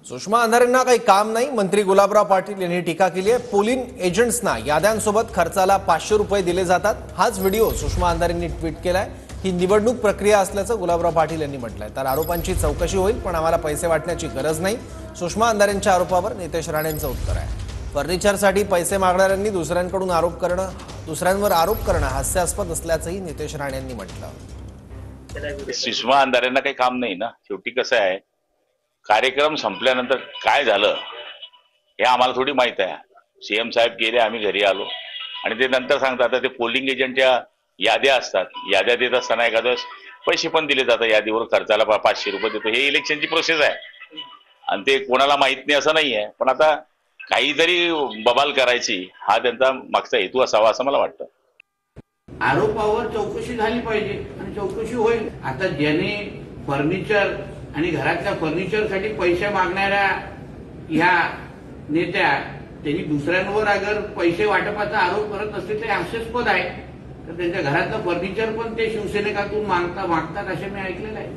सुषमा अंधारेंना काही काम नाही, मंत्री गुलाबराव पाटील यांनी टीका केली आहे। पोलिंग एजंट्सना याद्यांसोबत खर्चाला 500 रुपये दिले जातात। हाच व्हिडिओ सुषमा अंधारेंनी ट्विट केलाय। ही निवडणूक प्रक्रिया असल्याचं गुलाबराव पाटील यांनी म्हटलंय। तर आरोपांची चौकशी होईल, पण आम्हाला पैसे वाटण्याची गरज नाही, सुषमा अंधारेंच्या आरोपावर नितेश राणेंचं उत्तर आहे। फर्निचरसाठी पैसे मागणाऱ्यांनी दुसऱ्यांवर आरोप करणं हास्यास्पद असल्याचंही नितेश राणे यांनी म्हटलं। सुषमा अंधारेंना काही काम नाही ना। शेवटी कसं आहे, कार्यक्रम संपल्यानंतर काय झालं हे आम्हाला थोडी माहित आहे। सीएम साहेब गेले, आम्ही घरी आलो आणि ते नंतर सांगतात आता ते पोलिंग एजंटच्या याद्या असतात, याद्या देत असताना एखाद्या वेळेस पैसे पण दिले जातात। यादीवर खर्चाला 500 रुपये देतो, हे इलेक्शनची प्रोसेस आहे आणि ते कोणाला माहित नाही असं नाहीये। पण आता काहीतरी बबाल करायची हा त्यांचा मागचा हेतू असावा असं मला वाटतं। आरोपावर चौकशी झाली पाहिजे आणि चौकशी होईल। आता ज्याने फर्निचर आणि घरातल्या फर्निचरसाठी पैसे मागणाऱ्या ह्या नेत्या त्यांनी दुसऱ्यांवर अगर पैसे वाटपाचा आरोप करत असतील तर हास्यास्पद आहे। तर त्यांच्या घरातलं फर्निचर पण ते शिवसेनेकातून मागतात असे मी ऐकलेलं आहे।